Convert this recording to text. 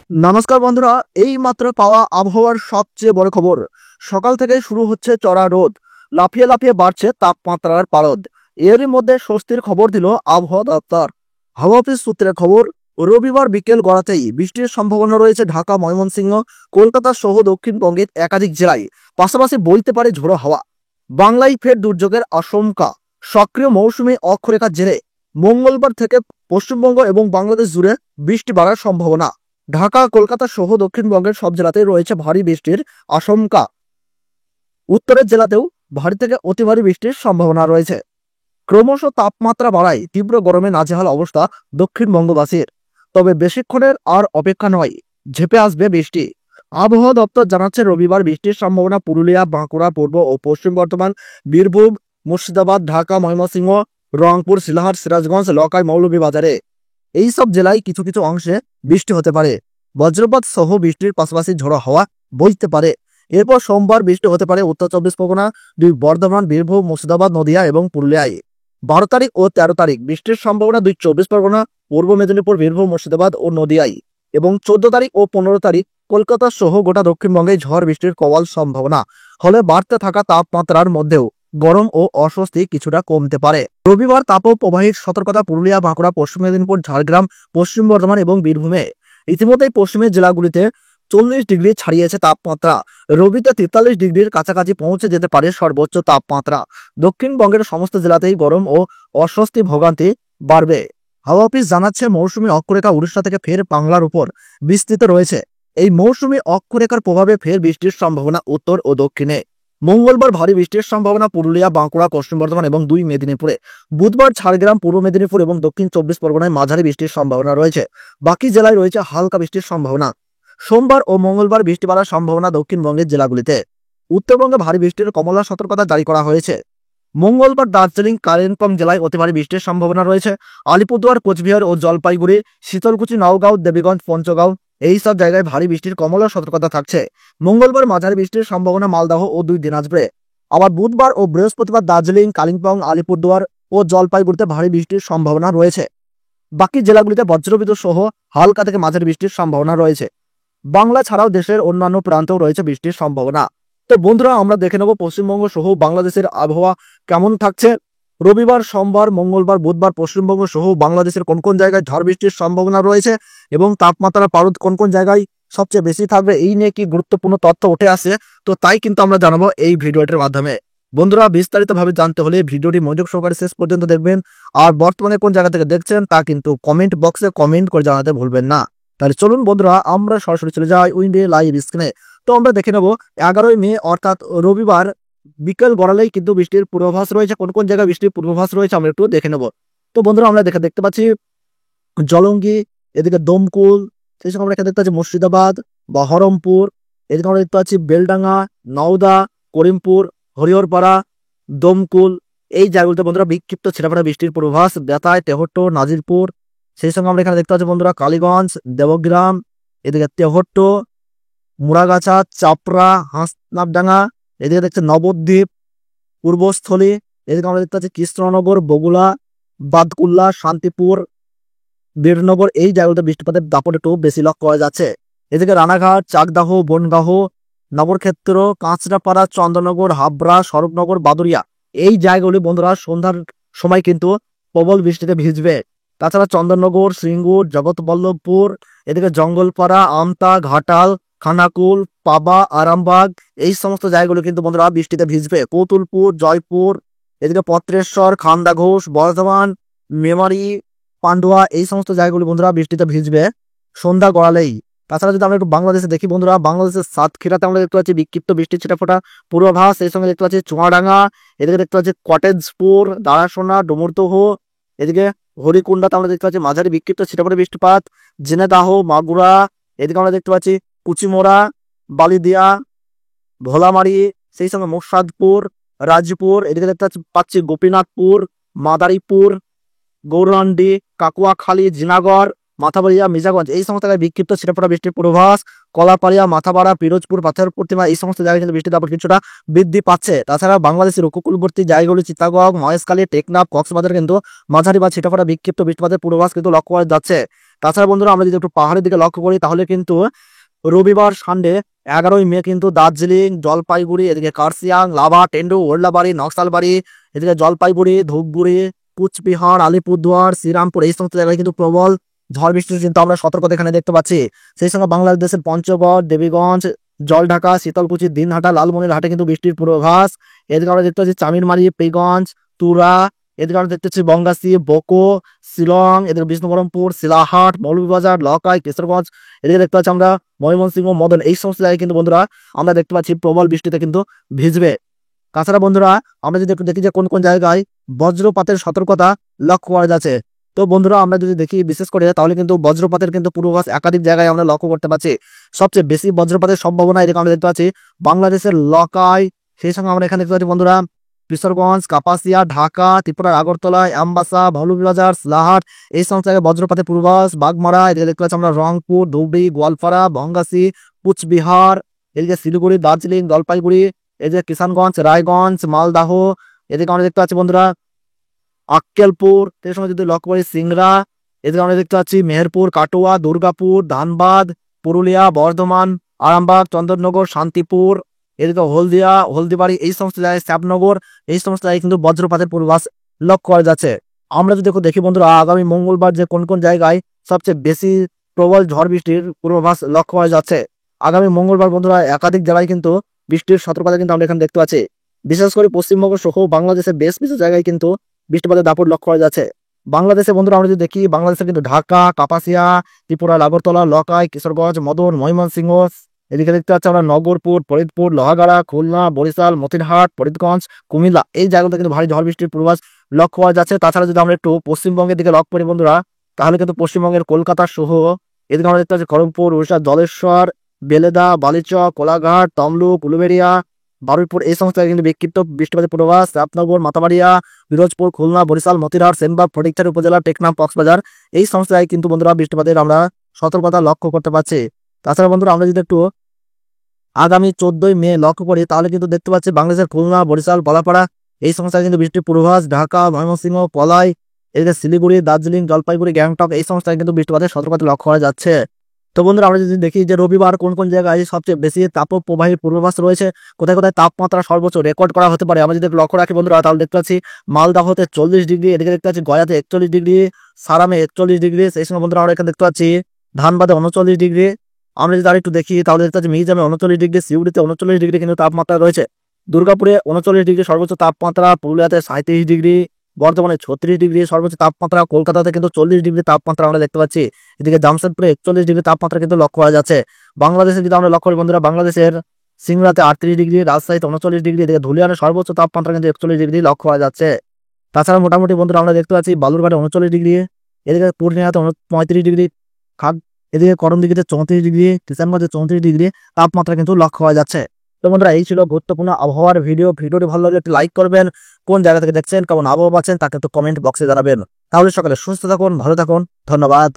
নমস্কার বন্ধুরা, এই মাত্র পাওয়া আবহাওয়ার সবচেয়ে বড় খবর। সকাল থেকে শুরু হচ্ছে চড়া রোদ, লাফিয়ে লাফিয়ে বাড়ছে তাপমাত্রার পারদ। এরই মধ্যে স্বস্তির খবর দিল আবহাওয়া দপ্তর। হাওয়া অফিস সূত্রের খবর, রবিবার বিকেল গড়াতেই বৃষ্টির সম্ভাবনা রয়েছে ঢাকা, ময়মনসিংহ, কলকাতা সহ দক্ষিণবঙ্গের একাধিক জেলায়। পাশাপাশি বইতে পারে ঝোড়ো হাওয়া। বাংলায় ফের দুর্যোগের আশঙ্কা। সক্রিয় মৌসুমী অক্ষরেখার জেরে মঙ্গলবার থেকে পশ্চিমবঙ্গ এবং বাংলাদেশ জুড়ে বৃষ্টি বাড়ার সম্ভাবনা। ঢাকা, কলকাতা সহ দক্ষিণবঙ্গের সব জেলাতেই রয়েছে ভারী বৃষ্টির আশঙ্কা। উত্তরের জেলাতেও ভারী থেকে অতি ভারী বৃষ্টির সম্ভাবনা রয়েছে। ক্রমশ তাপমাত্রা বাড়ায় তীব্র গরমে নাজেহাল অবস্থা দক্ষিণবঙ্গবাসীর। তবে বেশিক্ষণের আর অপেক্ষা নয়, ঝেঁপে আসবে বৃষ্টি। আবহাওয়া দপ্তর জানাচ্ছে, রবিবার বৃষ্টির সম্ভাবনা পুরুলিয়া, বাঁকুড়া, পূর্ব ও পশ্চিম বর্ধমান, বীরভূম, মুর্শিদাবাদ, ঢাকা, ময়মনসিংহ, রংপুর, সিলাহাট, সিরাজগঞ্জ, লকাই, মৌলভীবাজারে এই সব জেলায় কিছু কিছু অংশে বৃষ্টি হতে পারে। বজ্রপাত সহ বৃষ্টির পাশাপাশি ঝোড়ো হাওয়া বইতে পারে। এরপর সোমবার বৃষ্টি হতে পারে উত্তর চব্বিশ পরগনা, বর্ধমান, বীরভূম, মুর্শিদাবাদ, নদিয়া এবং পুরুলিয়ায়। 12 তারিখ ও 13 তারিখ বৃষ্টির সম্ভাবনা 24 পরগনা, পূর্ব মেদিনীপুর, বীরভূম, মুর্শিদাবাদ ও নদিয়ায়। এবং 14 তারিখ ও 15 তারিখ কলকাতা সহ গোটা দক্ষিণবঙ্গে ঝড় বৃষ্টির প্রবল সম্ভাবনা। ফলে বাড়তে থাকা তাপমাত্রার মধ্যেও গরম ও অস্বস্তি কিছুটা কমতে পারে। রবিবার তাপপ্রবাহের সতর্কতা পুরুলিয়া, বাঁকুড়া, পশ্চিম মেদিনীপুর, ঝাড়গ্রাম, পশ্চিম বর্ধমান এবং বীরভূমে। ইতিমধ্যেই পশ্চিমের জেলাগুলিতে 40 ডিগ্রি ছাড়িয়েছে তাপমাত্রা। রবিতে 43 ডিগ্রির কাছাকাছি পৌঁছে যেতে পারে সর্বোচ্চ তাপমাত্রা। দক্ষিণবঙ্গের সমস্ত জেলাতেই গরম ও অস্বস্তি ভোগান্তি বাড়বে। হাওয়া অফিস জানাচ্ছে, মৌসুমী অক্ষরেখা উড়িষ্যা থেকে ফের বাংলার উপর বিস্তৃত রয়েছে। এই মৌসুমী অক্ষরেখার প্রভাবে ফের বৃষ্টির সম্ভাবনা উত্তর ও দক্ষিণে। মঙ্গলবার ভারী বৃষ্টির সম্ভাবনা পুরুলিয়া, বাঁকুড়া, পশ্চিম বর্ধমান এবং 2 মেদিনীপুরে। বুধবার ঝাড়গ্রাম, পূর্ব মেদিনীপুর এবং দক্ষিণ 24 পরগনায় মাঝারি বৃষ্টির সম্ভাবনা রয়েছে। বাকি জেলায় রয়েছে হালকা বৃষ্টির সম্ভাবনা। সোমবার ও মঙ্গলবার বৃষ্টি বাড়ার সম্ভাবনা দক্ষিণবঙ্গের জেলাগুলিতে। উত্তরবঙ্গে ভারী বৃষ্টির কমলা সতর্কতা জারি করা হয়েছে। মঙ্গলবার দার্জিলিং, কালিম্পং জেলায় অতি ভারী বৃষ্টির সম্ভাবনা রয়েছে। আলিপুরদুয়ার, কোচবিহার ও জলপাইগুড়ি, শীতলকুচি, নওগাঁও, দেবীগঞ্জ, পঞ্চগাঁও এই সব জায়গায় ভারী বৃষ্টির কমলা সতর্কতা থাকছে। মঙ্গলবার মাঝারি বৃষ্টির সম্ভাবনা মালদহ ও 2 দিনাজপুরে। আবার বুধবার ও বৃহস্পতিবার দার্জিলিং, কালিম্পং, আলিপুরদুয়ার ও জলপাইগুড়িতে ভারী বৃষ্টির সম্ভাবনা রয়েছে। বাকি জেলাগুলিতে বজ্রবিদ্যুৎ সহ হালকা থেকে মাঝারি বৃষ্টির সম্ভাবনা রয়েছে। বাংলা ছাড়াও দেশের অন্যান্য প্রান্তেও রয়েছে বৃষ্টির সম্ভাবনা। তো বন্ধুরা, আমরা দেখে নেব পশ্চিমবঙ্গ সহ বাংলাদেশের আবহাওয়া কেমন থাকছে। রবিবার, সোমবার, মঙ্গলবার, বুধবার পশ্চিমবঙ্গ সহ বাংলাদেশের কোন কোন জায়গায় ঝড় বৃষ্টির সম্ভাবনা রয়েছে এবং তাপমাত্রার পারদ কোন কোন জায়গায় সবচেয়ে বেশি থাকবে, এই নিয়ে কি গুরুত্বপূর্ণ তথ্য উঠে আসে, তো তাই কিন্তু আমরা জানাবো এই ভিডিওটির মাধ্যমে। বন্ধুরা, বিস্তারিতভাবে জানতে হলে ভিডিওটি মনোযোগ সহকারে শেষ পর্যন্ত দেখবেন। আর বর্তমানে কোন জায়গা থেকে দেখছেন তা কিন্তু কমেন্ট বক্সে কমেন্ট করে জানাতে ভুলবেন না। তাহলে চলুন বন্ধুরা, আমরা সরাসরি চলে যাই উইন্ডে লাইভ স্ক্রিনে। তো আমরা দেখে নেব 11ই মে অর্থাৎ রবিবার বিকেল গড়ালেই কিন্তু বৃষ্টির পূর্বাভাস রয়েছে। কোন কোন জায়গায় বৃষ্টির পূর্বাভাস রয়েছে আমরা একটু দেখে নেব। তো বন্ধুরা, আমরা দেখতে পাচ্ছি জলঙ্গি, এদিকে দমকুল, সেই সঙ্গে আমরা দেখতে পাচ্ছি মুর্শিদাবাদ, বহরমপুর, এদিকে আমরা দেখতে পাচ্ছি বেলডাঙ্গা, নওদা, করিমপুর, হরিহরপাড়া, দমকুল এই জায়গাগুলোতে বন্ধুরা বিক্ষিপ্ত ছিটাফাটা বৃষ্টির পূর্বাভাস। বেতায়, তেহট্ট, নাজিরপুর, সেই সঙ্গে আমরা এখানে দেখতে পাচ্ছি বন্ধুরা কালীগঞ্জ, দেবগ্রাম, এদিকে তেহট্ট, মুড়াগাছা, চাপড়া, হাঁসনাপডাঙ্গা, এদিকে দেখছে নবদ্বীপ, পূর্বস্থলী, এদিকে আমরা দেখতে পাচ্ছি কৃষ্ণনগর, বগুলা, বাদকুল্লা, শান্তিপুর, বীরনগর এই জায়গাগুলোতে বৃষ্টিপাতের দাপট একটু বেশি লক্ষ্য করা যাচ্ছে। এদিকে রানাঘাট, চাকদাহ, বনগাহ, নগরক্ষেত্র, কাঁচরাপাড়া, চন্দ্রনগর, হাবড়া, স্বরূপনগর, বাদুরিয়া এই জায়গাগুলি বন্ধুরা সন্ধ্যার সময় কিন্তু প্রবল বৃষ্টিতে ভিজবে। তাছাড়া চন্দননগর, সিঙ্গুর, জগৎবল্লভপুর, এদিকে জঙ্গলপাড়া, আমতা, ঘাটাল, খানাকুল, পাবা, আরামবাগ এই সমস্ত জায়গাগুলো কিন্তু বন্ধুরা বৃষ্টিতে ভিজবে। কৌতুলপুর, জয়পুর, এদিকে পত্রেশ্বর, খান্দাঘোষ, বর্ধমান, মেমারি, পান্ডুয়া এই সমস্ত জায়গাগুলি বন্ধুরা বৃষ্টিতে ভিজবে সন্ধ্যা গড়ালেই। তাছাড়া যদি আমরা একটু বাংলাদেশে দেখি বন্ধুরা, বাংলাদেশের সাতক্ষীরাতে আমরা দেখতে পাচ্ছি বিক্ষিপ্ত বৃষ্টি ছিটাফোঁটা পূর্বাভাস। এই সঙ্গে দেখতে পাচ্ছি চুয়াডাঙ্গা, এদিকে দেখতে পাচ্ছি কটেজপুর, দাঁড়াসোনা, ডুমুরদহ, এদিকে হরিকুন্ডাতে আমরা দেখতে পাচ্ছি মাঝারি বিক্ষিপ্ত ছিটাফোঁটা বৃষ্টিপাত। জেনেদাহ, মাগুরা, এদিকে আমরা দেখতে পাচ্ছি কুচিমোড়া, বালিদিয়া, ভোলামারি, সেই সঙ্গে মোর্শাদপুর, রাজপুর, এদিকে দেখতে পাচ্ছি গোপীনাথপুর, মাদারীপুর, গৌরান্ডি, কাকুয়াখালী, জিনাগড়, মাথাবাড়িয়া, মির্জাগঞ্জ এই সমস্ত জায়গায় বিক্ষিপ্ত ছিটাফোঁটা বৃষ্টির পূর্বাভাস। কলাপাড়িয়া, মাথাপাড়া, পিরোজপুর, পাথর প্রতিমা এই সমস্ত জায়গায় কিন্তু বৃষ্টির দাপট কিছুটা বৃদ্ধি পাচ্ছে। তাছাড়া বাংলাদেশের উপকূলবর্তী জায়গাগুলি চিত্তাগং, মহেশখালী, টেকনাফ, কক্সবাজার কিন্তু মাঝারি বা ছিটাফোঁটা বিক্ষিপ্ত বৃষ্টিপাতের পূর্বাভাস কিন্তু লক্ষ্য করা যাচ্ছে। তাছাড়া বন্ধুরা আমরা যদি একটু পাহাড়ের দিকে লক্ষ্য করি তাহলে কিন্তু রবিবার সানডে 11ই মে কিন্তু দার্জিলিং, জলপাইগুড়ি, এদিকে কার্শিয়াং, লাভা, টেন্ডু, ওল্ডাবাড়ি, নকশালবাড়ি, এদিকে জলপাইগুড়ি, ধূপগুড়ি, কুচবিহার, আলিপুরদুয়ার, শ্রীরামপুর এই সমস্ত জায়গায় কিন্তু প্রবল ঝড় বৃষ্টির কিন্তু আমরা সতর্কতা এখানে দেখতে পাচ্ছি। সেই সঙ্গে বাংলাদেশের পঞ্চগড়, দেবীগঞ্জ, জলঢাকা, শীতলকুচি, দিনহাটা, লালমনিরহাটে কিন্তু বৃষ্টির পূর্বাভাস। এদিকে আমরা দেখতে পাচ্ছি চামিরমারি, পেগঞ্জ, তুরা, এদিকে আমরা দেখতে পাচ্ছি বঙ্গাসি, বোকো, শিলং, এদিকে বিষ্ণুবরমপুর, শিলাহাট, মৌলভীবাজার, লকাই, কিশোরগঞ্জ, এদিকে দেখতে পাচ্ছি আমরা ময়মনসিংহ, মদন এই সমস্ত জায়গায় কিন্তু বন্ধুরা আমরা দেখতে পাচ্ছি প্রবল বৃষ্টিতে কিন্তু ভিজবে। তাছাড়া বন্ধুরা আমরা যদি একটু দেখি যে কোন কোন জায়গায় বজ্রপাতের সতর্কতা লক্ষ্য করা যাচ্ছে। তো বন্ধুরা আমরা যদি দেখি বিশেষ করে তাহলে কিন্তু বজ্রপাতের কিন্তু পূর্বাভাস একাধিক জায়গায় আমরা লক্ষ্য করতে পারছি। সবচেয়ে বেশি বজ্রপাতের সম্ভাবনা এদিকে আমরা দেখতে পাচ্ছি বাংলাদেশের লকাই, সেই সঙ্গে আমরা এখানে দেখতে পাচ্ছি বন্ধুরা কিশোরগঞ্জ, কাপাসিয়া, ঢাকা, ত্রিপুরার আগরতলা, আমবাসা, মৌলভীবাজার, সিলাহাট এই সমস্ত জায়গায় বজ্রপাতের পূর্বাভাস। বাগমারা, এদিকে দেখতে পাচ্ছি আমরা রংপুর, ধুবড়ি, গোয়ালপাড়া, বঙ্গাসি, কুচবিহার, এদিকে শিলিগুড়ি, দার্জিলিং, জলপাইগুড়ি, এই যে কিষানগঞ্জ, রায়গঞ্জ, মালদাহ, এদিকে আমরা দেখতে পাচ্ছি বন্ধুরা আক্কেলপুর, এর সঙ্গে যদি লক্ষ্য করি সিংড়া, এদিকে আমরা দেখতে পাচ্ছি মেহেরপুর, কাটোয়া, দুর্গাপুর, ধানবাদ, পুরুলিয়া, বর্ধমান, আরামবাগ, চন্দননগর, শান্তিপুর, এদিকে হলদিয়া, হলদিবাড়ি এই সমস্ত জায়গায়, শ্যামনগর এই সমস্ত জায়গায় কিন্তু বজ্রপাতের পূর্বাভাস লক্ষ্য করা যাচ্ছে। আমরা যদি দেখি বন্ধুরা আগামী মঙ্গলবার যে কোন কোন জায়গায় সবচেয়ে বেশি প্রবল ঝড় বৃষ্টির পূর্বাভাস লক্ষ্য করা যাচ্ছে। আগামী মঙ্গলবার বন্ধুরা একাধিক জায়গায় কিন্তু বৃষ্টির সতর্কতা কিন্তু আমরা এখানে দেখতে পাচ্ছি। বিশেষ করে পশ্চিমবঙ্গ সহ বাংলাদেশের বেশ কিছু জায়গায় কিন্তু বৃষ্টিপাতের দাপট লক্ষ্য করা যাচ্ছে। বাংলাদেশে বন্ধুরা আমরা যদি দেখি বাংলাদেশে কিন্তু ঢাকা, কাপাসিয়া, ত্রিপুরা, আগরতলা, লকাই, কিশোরগঞ্জ, মদন, ময়মনসিংহ, এদিকে দেখতে পাচ্ছি আমরা নগরপুর, ফরিদপুর, লোহাগাড়া, খুলনা, বরিশাল, মতিরহাট, ফরিদগঞ্জ, কুমিল্লা এই জায়গাতে কিন্তু ভারী ঝড় বৃষ্টির পূর্বাভাস লক্ষ্য করা যাচ্ছে। তাছাড়া যদি আমরা একটু পশ্চিমবঙ্গের দিকে লক্ষ্য করি বন্ধুরা তাহলে কিন্তু পশ্চিমবঙ্গের কলকাতা সহ এদিকে আমরা দেখতে পাচ্ছি খড়গপুর, উড়িষ্যা, জলেশ্বর, বেলেদা, বালিচক, কোলাঘাট, তমলুক, উলুবেড়িয়া, বারুইপুর এই সমস্ত জায়গায় কিন্তু বিক্ষিপ্ত বৃষ্টিপাতের পূর্বাভাস। রামনগর, মাতাবাড়িয়া, পিরোজপুর, খুলনা, বরিশাল, মতিরহাট, সেনবাগ, ফটিকছড়ি উপজেলা, টেকনাফ, কক্সবাজার এই সমস্ত জায়গায় কিন্তু বন্ধুরা বৃষ্টিপাতের আমরা সতর্কতা লক্ষ্য করতে পারছি। তাছাড়া বন্ধুরা আমরা যদি একটু আগামী 14ই মে লক্ষ্য করি তাহলে কিন্তু দেখতে পাচ্ছি বাংলাদেশের খুলনা, বরিশাল, পলাপাড়া এই সমস্ত জায়গায় কিন্তু বৃষ্টির পূর্বাভাস। ঢাকা, ময়মনসিংহ, পলাই, এদিকে শিলিগুড়ি, দার্জিলিং, জলপাইগুড়ি, গ্যাংটক এই সমস্ত জায়গায় কিন্তু বৃষ্টিপাতের সতর্কতা লক্ষ্য করা যাচ্ছে। তো বন্ধুরা আমরা যদি দেখি যে রবিবার কোন কোন জায়গায় সবচেয়ে বেশি তাপপ্রবাহের পূর্বাভাস রয়েছে, কোথায় কোথায় তাপমাত্রা সর্বোচ্চ রেকর্ড করা হতে পারে আমরা যদি লক্ষ্য রাখি বন্ধুরা তাহলে দেখতে পাচ্ছি মালদাহতে 40 ডিগ্রি, এদিকে দেখতে পাচ্ছি গয়াতে 41 ডিগ্রি, সারামে 41 ডিগ্রি, সেই সঙ্গে বন্ধুরা আমরা এখানে দেখতে পাচ্ছি ধানবাদে 39 ডিগ্রি। আমরা যদি আর একটু দেখি তাহলে দেখতে পাচ্ছি মির্জামে 39 ডিগ্রি, সিউড়িতে 39 ডিগ্রি কিন্তু তাপমাত্রা রয়েছে। দুর্গাপুরে 39 ডিগ্রি সর্বোচ্চ তাপমাত্রা, পুরুলিয়াতে 37 ডিগ্রি, বর্ধমানে 36 ডিগ্রি সর্বোচ্চ তাপমাত্রা, কলকাতাতে কিন্তু 40 ডিগ্রি তাপমাত্রা আমরা দেখতে পাচ্ছি। এদিকে জামশেদপুরে 41 ডিগ্রি তাপমাত্রা কিন্তু লক্ষ্য করা যাচ্ছে। বাংলাদেশে যদি আমরা লক্ষ্য করি বন্ধুরা বাংলাদেশের সিংড়াতে 38 ডিগ্রি, রাজশাহীতে 39 ডিগ্রি, এদিকে ধুলিয়ানের সর্বোচ্চ তাপমাত্রা কিন্তু 41 ডিগ্রি লক্ষ্য করা যাচ্ছে। তাছাড়া মোটামুটি বন্ধুরা আমরা দেখতে পাচ্ছি বালুরঘাটে 39 ডিগ্রি, এদিকে পূর্ণিয়াতে 35 ডিগ্রি, এদিকে করণদিঘিতে 34 ডিগ্রি, কিষানগঞ্জে 34 ডিগ্রি তাপমাত্রা কিন্তু লক্ষ্য করা যাচ্ছে। তো বন্ধুরা এই ছিল গুরুত্বপূর্ণ আবহাওয়ার ভিডিওটি ভালো লাগলে একটি লাইক করবেন, কোন জায়গা থেকে দেখছেন, কেমন আবহাওয়া পাচ্ছেন তাকে একটু কমেন্ট বক্সে জানাবেন। তাহলে সকালে সুস্থ থাকুন, ভালো থাকুন, ধন্যবাদ।